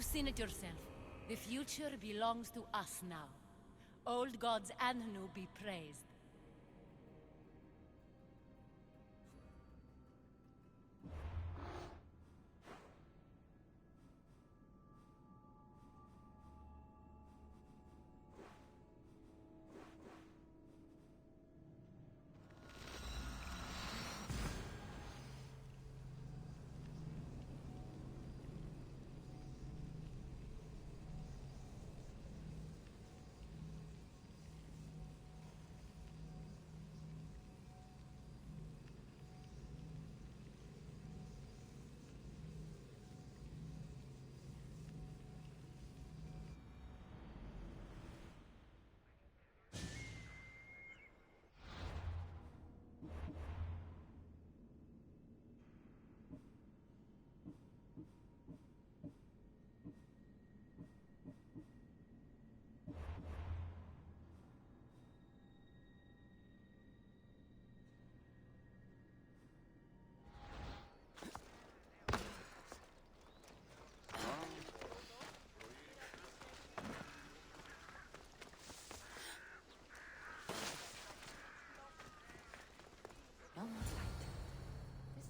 You've seen it yourself. The future belongs to us now. Old gods and new be praised. No more light. This...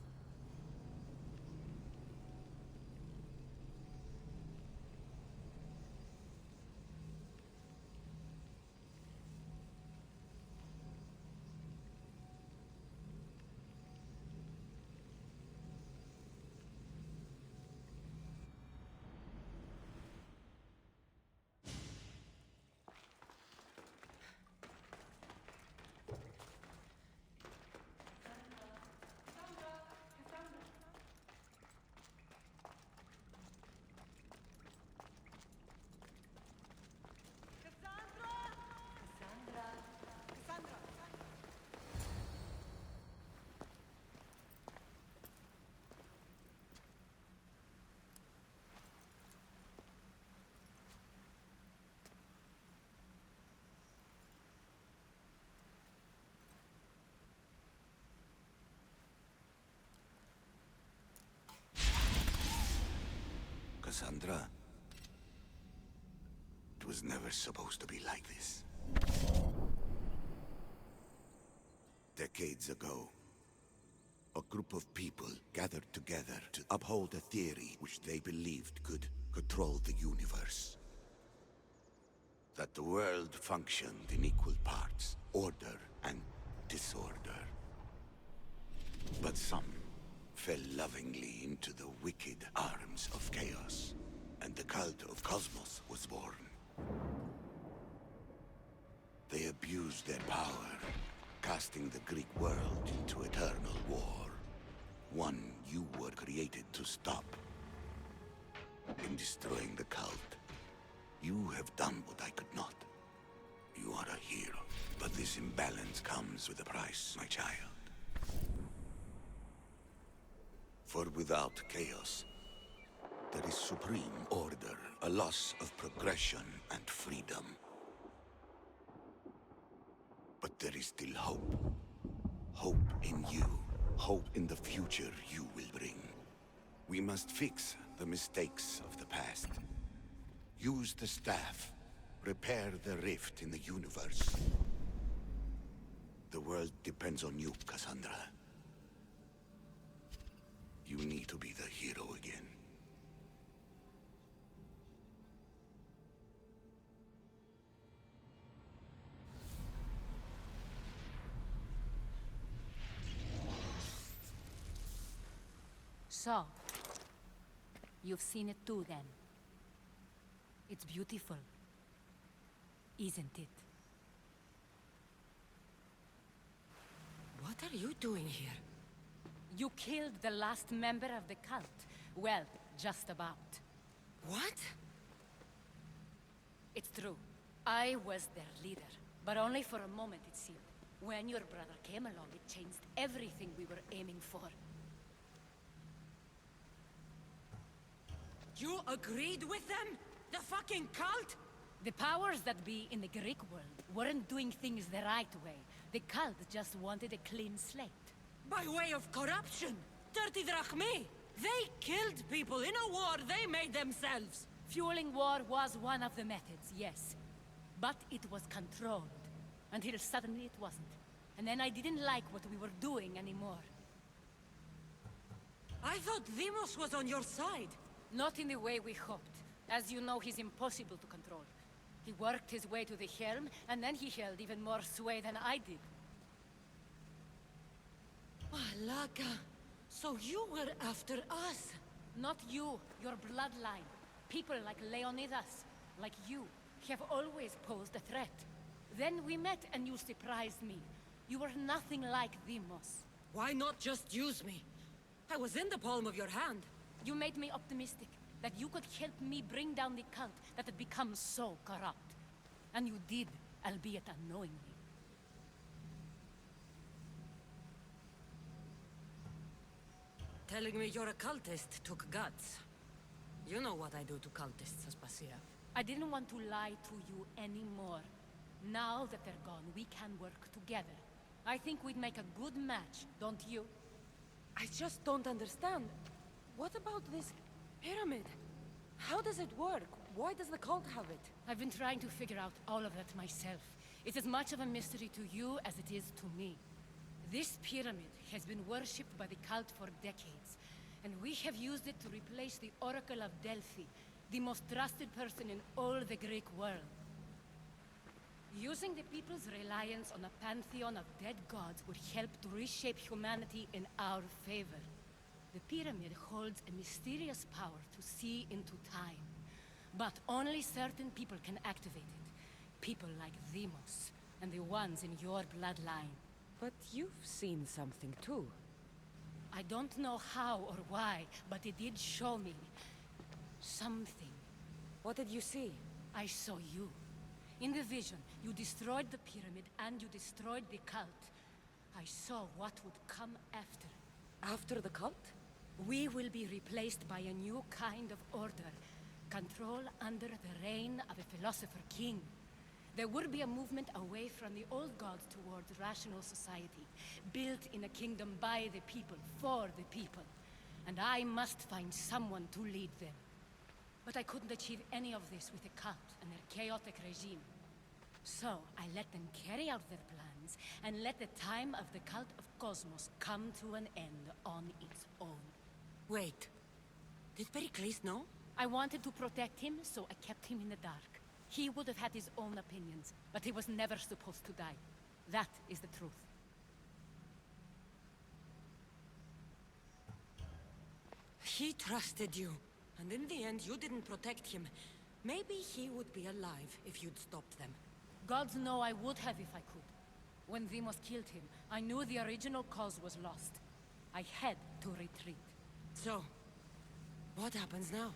Cassandra, it was never supposed to be like this. Decades ago, a group of people gathered together to uphold a theory which they believed could control the universe. That the world functioned in equal parts, order and disorder. But some fell lovingly into the wicked arms of chaos, and the cult of Cosmos was born. They abused their power, casting the Greek world into eternal war. One you were created to stop. In destroying the cult, you have done what I could not. You are a hero, but this imbalance comes with a price, my child. For without chaos, there is supreme order, a loss of progression and freedom. But there is still hope. Hope in you. Hope in the future you will bring. We must fix the mistakes of the past. Use the staff. Repair the rift in the universe. The world depends on you, Cassandra. You need to be the hero again. So, you've seen it too then. It's beautiful, isn't it? What are you doing here? You killed the last member of the cult. Well, just about. What? It's true. I was their leader, but only for a moment it seemed. When your brother came along, it changed everything we were aiming for. You agreed with them? The fucking cult? The powers that be in the Greek world weren't doing things the right way. The cult just wanted a clean slate. By way of corruption! Dirty drachmi! They killed people in a war they made themselves! Fueling war was one of the methods, yes. But it was controlled. Until suddenly it wasn't. And then I didn't like what we were doing anymore. I thought Demos was on your side. Not in the way we hoped. As you know, he's impossible to control. He worked his way to the helm, and then he held even more sway than I did. Malaka, so you were after us? Not you, your bloodline. People like Leonidas, like you, have always posed a threat. Then we met and you surprised me. You were nothing like Demos. Why not just use me? I was in the palm of your hand. You made me optimistic that you could help me bring down the cult that had become so corrupt. And you did, albeit unknowingly. Telling me you're a cultist took guts. You know what I do to cultists, Aspasia. I didn't want to lie to you anymore. Now that they're gone, we can work together. I think we'd make a good match, don't you? I just don't understand. What about this pyramid? How does it work? Why does the cult have it? I've been trying to figure out all of that myself. It's as much of a mystery to you as it is to me. This pyramid has been worshipped by the cult for decades, and we have used it to replace the Oracle of Delphi, the most trusted person in all the Greek world. Using the people's reliance on a pantheon of dead gods would help to reshape humanity in our favor. The pyramid holds a mysterious power to see into time, but only certain people can activate it. People like Demos, and the ones in your bloodline. But you've seen something too. I don't know how or why, but it did show me something. What did you see? I saw you. In the vision, you destroyed the pyramid and you destroyed the cult. I saw what would come after. After the cult? We will be replaced by a new kind of order. Control under the reign of a philosopher king. There would be a movement away from the old gods towards rational society, built in a kingdom by the people, for the people. And I must find someone to lead them. But I couldn't achieve any of this with the cult and their chaotic regime. So I let them carry out their plans, and let the time of the cult of Cosmos come to an end on its own. Wait. Did Pericles know? I wanted to protect him, so I kept him in the dark. He would have had his own opinions, but he was never supposed to die. That is the truth. He trusted you, and in the end you didn't protect him. Maybe he would be alive if you'd stopped them. Gods know I would have if I could. When Demos killed him, I knew the original cause was lost. I had to retreat. So, what happens now?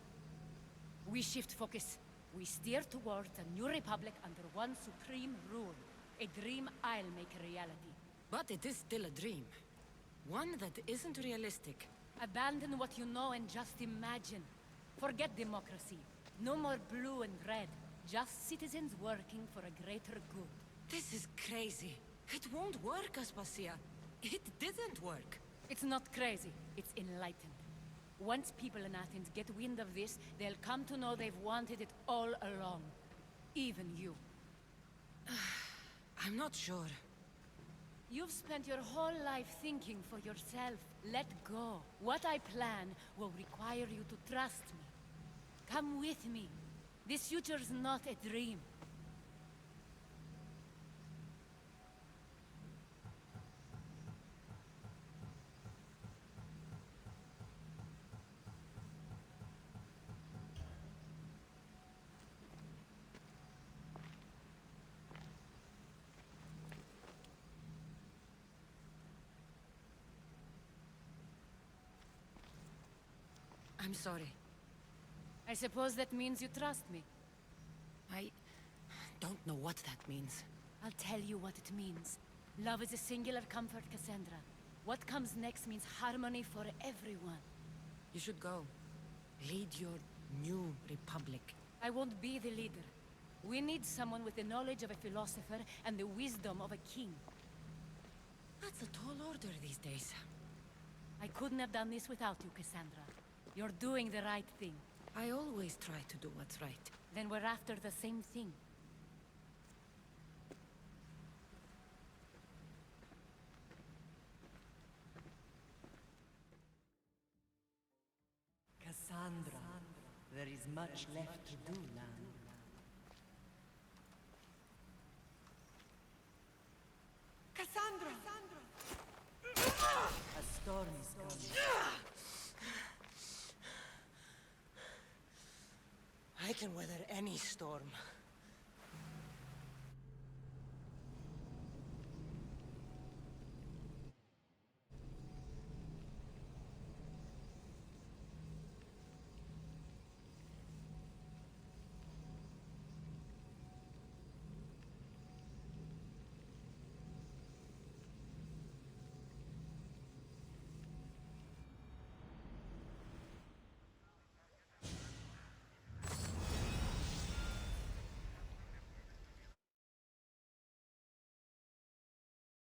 We shift focus. We steer towards a new republic under one supreme rule. A dream I'll make a reality. But it is still a dream. One that isn't realistic. Abandon what you know and just imagine. Forget democracy. No more blue and red. Just citizens working for a greater good. This is crazy. It won't work, Aspasia. It didn't work. It's not crazy. It's enlightened. Once people in Athens get wind of this, they'll come to know they've wanted it all along. Even you. I'm not sure. You've spent your whole life thinking for yourself. Let go. What I plan will require you to trust me. Come with me. This future's not a dream. I'm sorry. I suppose that means you trust me. I don't know what that means. I'll tell you what it means. Love is a singular comfort, Cassandra. What comes next means harmony for everyone. You should go. Lead your new republic. I won't be the leader. We need someone with the knowledge of a philosopher and the wisdom of a king. That's a tall order these days. I couldn't have done this without you, Cassandra. You're doing the right thing. I always try to do what's right. Then we're after the same thing. Cassandra, there is much left to do, land. Cassandra! A storm is coming. I can weather any storm.